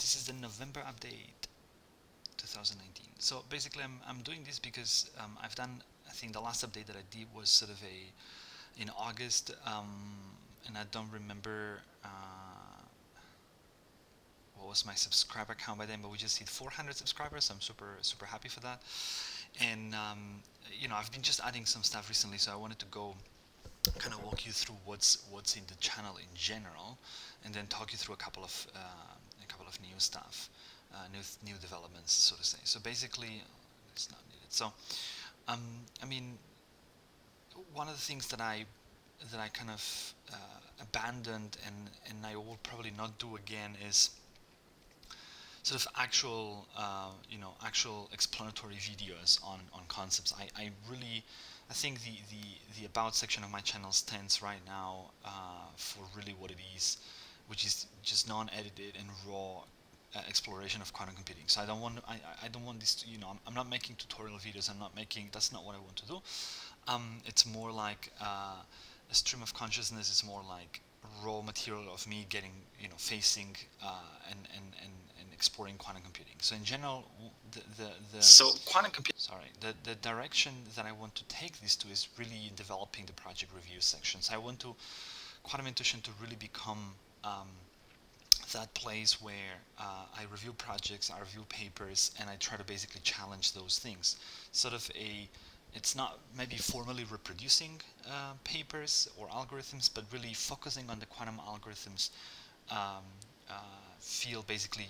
This is the November update 2019. So basically I'm doing this because I've done, I think the last update that I did was sort of in August, and I don't remember what was my subscriber count by then, but we just hit 400 subscribers, so I'm super happy for that. And I've been just adding some stuff recently, so I wanted to go kind of walk you through what's in the channel in general, and then talk you through a couple of new stuff, new developments, so to say. So basically, it's not needed. So, I mean, one of the things that I kind of abandoned, and I will probably not do again, is sort of actual explanatory videos on concepts. I think the about section of my channel stands right now for really what it is, which is just non-edited and raw exploration of quantum computing. So I don't want this to, I'm not making tutorial videos. That's not what I want to do. It's more like a stream of consciousness. Is more like raw material of me getting, facing and exploring quantum computing. So in general, the So quantum computing. sorry, the direction that I want to take this to is really developing the project review section. So I want to quantum intuition to really become that place where I review projects, I review papers, and I try to basically challenge those things. Sort of it's not maybe formally reproducing papers or algorithms, but really focusing on the quantum algorithms um, uh, field, basically,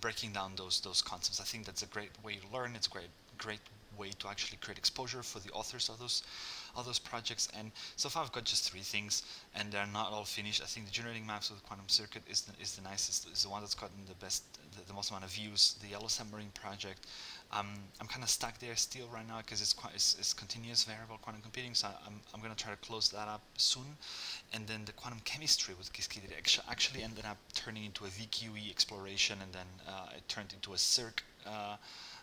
breaking down those concepts. I think that's a great way to learn. It's a great way to actually create exposure for the authors of those projects. And so far I've got just three things, and they're not all finished. I think the generating maps of the quantum circuit is the nicest, is the one that's gotten the most amount of views. The Yellow Submarine project, I'm kind of stuck there still right now because it's continuous variable quantum computing. So I'm gonna try to close that up soon. And then the quantum chemistry with Qiskit actually ended up turning into a VQE exploration, and then it turned into a circ.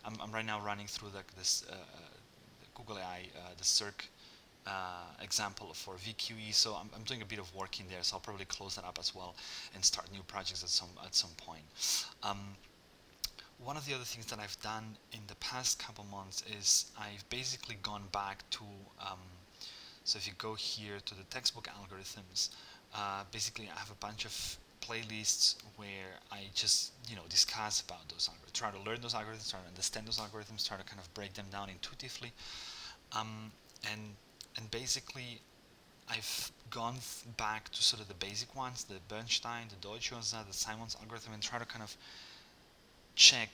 I'm right now running through this Google AI, the circ example for VQE. So I'm doing a bit of work in there. So I'll probably close that up as well and start new projects at some point. Um, One of the other things that I've done in the past couple months is I've basically gone back to so if you go here to the textbook algorithms, basically I have a bunch of playlists where I just discuss about those algorithms, try to learn those algorithms, try to understand those algorithms, try to kind of break them down intuitively, um, and and basically I've gone back to sort of the basic ones, the Bernstein, the Deutsch-Jozsa, the Simons algorithm, and try to kind of check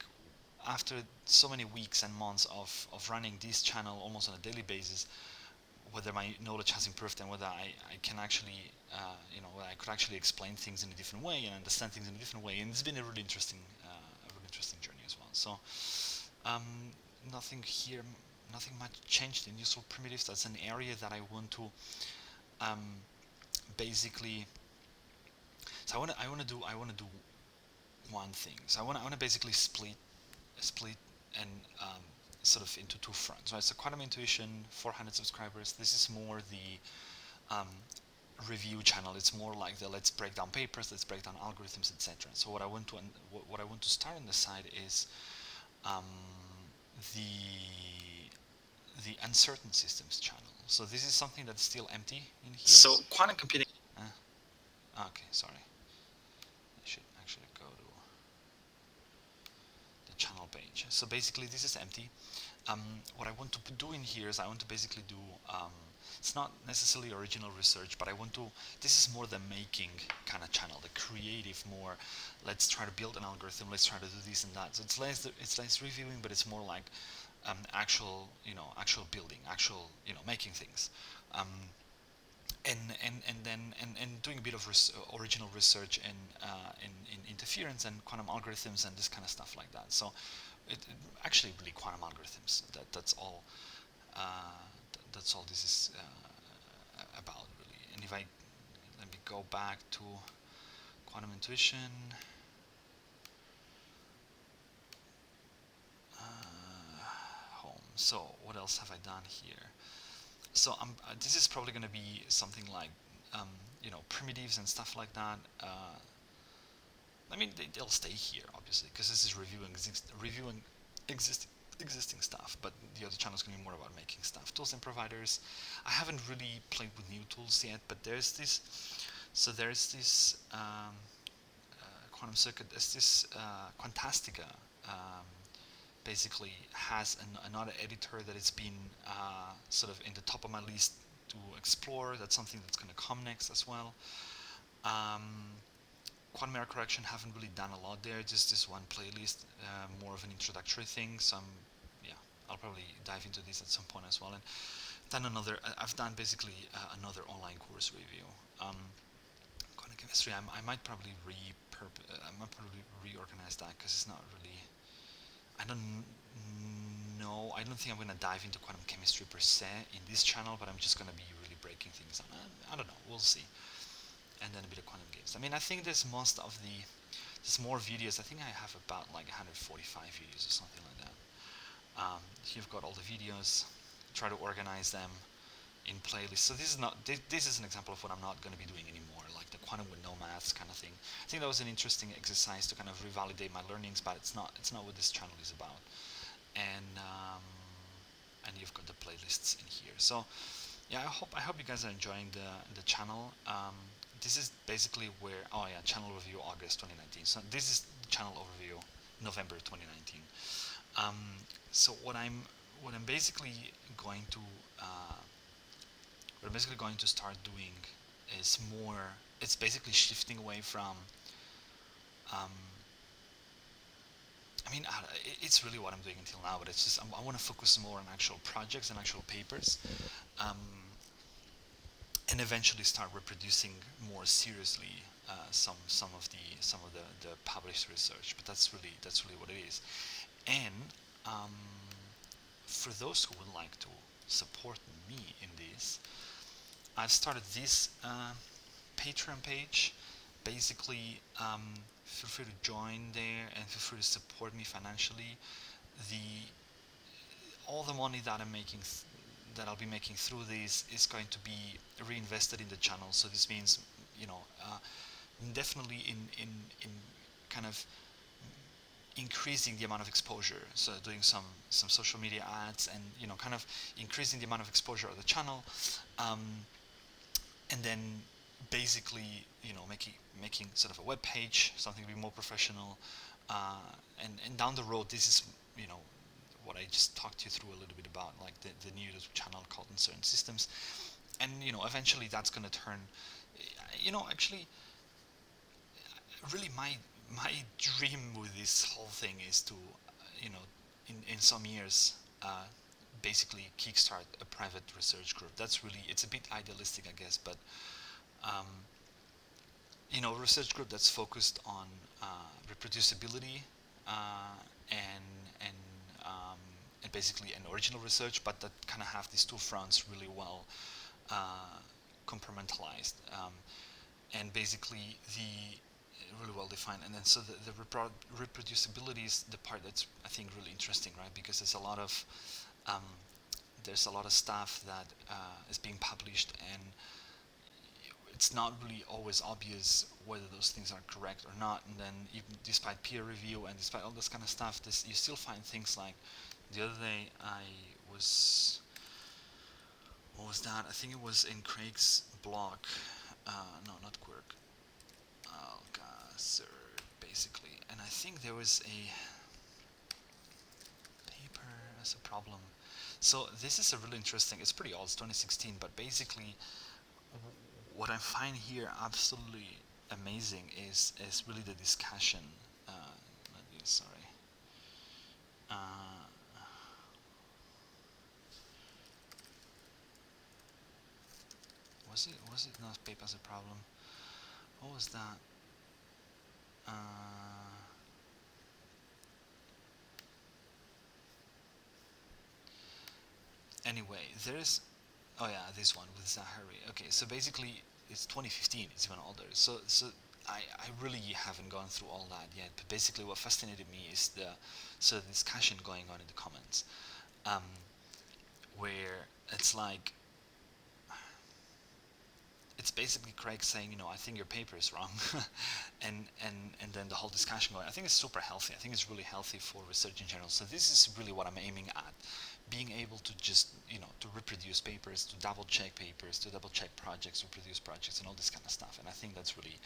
after so many weeks and months of running this channel almost on a daily basis, whether my knowledge has improved and whether I can actually, whether I could actually explain things in a different way and understand things in a different way. And it's been a really interesting journey as well. So um, nothing here, nothing much changed in useful primitives. That's an area that I want to um, basically. So I want to do one thing. So I want to basically split and sort of into two fronts. Right. So quantum intuition, 400 subscribers. This is more the review channel. It's more like the let's break down papers, let's break down algorithms, etc. So what I want to start on the side is um, the uncertain systems channel. So this is something that's still empty in here. So quantum computing. Okay, sorry. I should actually go to the channel page. So basically, this is empty. What I want to do in here is I want to basically do. It's not necessarily original research, but I want to. This is more the making kind of channel, the creative more. Let's try to build an algorithm. Let's try to do this and that. So it's less reviewing, but it's more like actual building, actual making things. Um, and doing a bit of original research in interference and quantum algorithms and this kind of stuff like that. So it actually really quantum algorithms. That's all. That's all this is about really. And if I let me go back to quantum intuition. Home. So what else have I done here? So this is probably going to be something like primitives and stuff like that. I mean, they'll stay here obviously because this is reviewing existing stuff. But the other channel is going to be more about making stuff, tools and providers. I haven't really played with new tools yet, but there's this. So there's this Quantum Circuit. There's this Quantastica. Basically has another editor that it's been sort of in the top of my list to explore. That's something that's going to come next as well. Quantum error correction, haven't really done a lot there, just this one playlist, more of an introductory thing. So yeah, I'll probably dive into this at some point as well. And then I've done basically another online course review. Quantum chemistry, I might probably reorganize that because it's not really. I don't know. I don't think I'm going to dive into quantum chemistry per se in this channel, but I'm just going to be really breaking things down. I don't know. We'll see. And then a bit of quantum games. I mean, I think there's more videos. I think I have about like 145 videos or something like that. You've got all the videos. Try to organize them in playlists. So this is an example of what I'm not going to be doing anymore, like the quantum with no maths kind of thing. I think that was an interesting exercise to kind of revalidate my learnings, but it's not what this channel is about. And you've got the playlists in here. So yeah, I hope you guys are enjoying the channel. This is basically where channel review August 2019. So this is the channel overview November 2019. So what I'm basically going to start doing is more. It's basically shifting away from. I mean, it's really what I'm doing until now, but it's just I want to focus more on actual projects and actual papers. And eventually start reproducing more seriously some of the published research. But that's really what it is. And for those who would like to support me in this, I've started this Patreon page. Basically, feel free to join there and feel free to support me financially. All the money that I'm making that I'll be making through this is going to be reinvested in the channel. So this means, definitely in kind of increasing the amount of exposure. So doing some social media ads and kind of increasing the amount of exposure of the channel, and then basically making sort of a web page, something to be more professional, and down the road this is what I just talked you through a little bit about, like the new YouTube channel called Uncertain Systems, and eventually that's going to turn, actually, really my dream with this whole thing is to, in some years, basically kickstart a private research group. That's really, it's a bit idealistic, I guess, but a research group that's focused on reproducibility and basically an original research, but that kind of have these two fronts really well compartmentalized, and basically the really well defined. And then so the reproducibility is the part that's I think really interesting, right? Because there's a lot of stuff that is being published, and it's not really always obvious whether those things are correct or not. And then even despite peer review and despite all this kind of stuff, you still find things like the other day what was that? I think it was in Craig's blog. No, not Quirk. Alcazar, basically. And I think there was a paper as a problem. So this is a really interesting. It's pretty old. It's 2016, but basically, what I find here absolutely amazing is really the discussion. Sorry. Was it not paper as a problem? What was that? Anyway, there's this one with Zahari. Okay, so basically it's 2015. It's even older. So I really haven't gone through all that yet. But basically, what fascinated me is the discussion going on in the comments, where it's like it's basically Craig saying, I think your paper is wrong, and then the whole discussion going. I think it's super healthy. I think it's really healthy for research in general. So this is really what I'm aiming at, being able to just to reproduce papers, to double check papers, to double check projects, reproduce projects, and all this kind of stuff. And I think that's really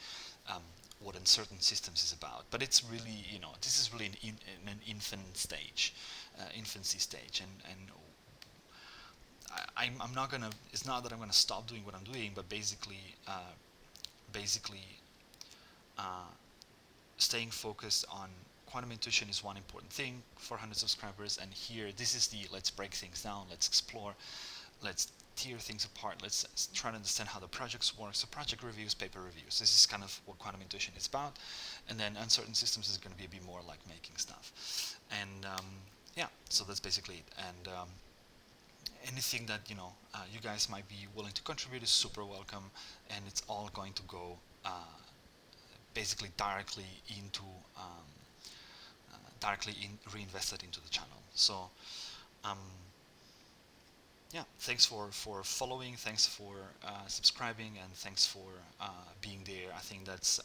what Uncertain Systems is about. But it's really, this is really in an infancy stage, and I'm not gonna. It's not that I'm gonna stop doing what I'm doing, but basically, uh, staying focused on quantum intuition is one important thing. 400 subscribers, and here, this is the let's break things down, let's explore, let's tear things apart, let's try to understand how the projects work. So project reviews, paper reviews. This is kind of what quantum intuition is about. And then Uncertain Systems is going to be a bit more like making stuff. And yeah, so that's basically it. And anything that you guys might be willing to contribute is super welcome, and it's all going to go basically um, directly reinvested into the channel. So um, yeah, thanks for following, thanks for subscribing, and thanks for being there. I think that's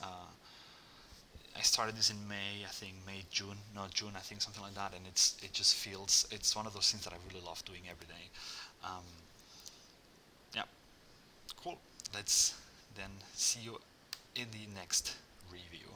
I started this in May, I think May, June, no June, I think something like that, and it just feels, it's one of those things that I really love doing every day. Um, yeah, cool. Let's then see you in the next review.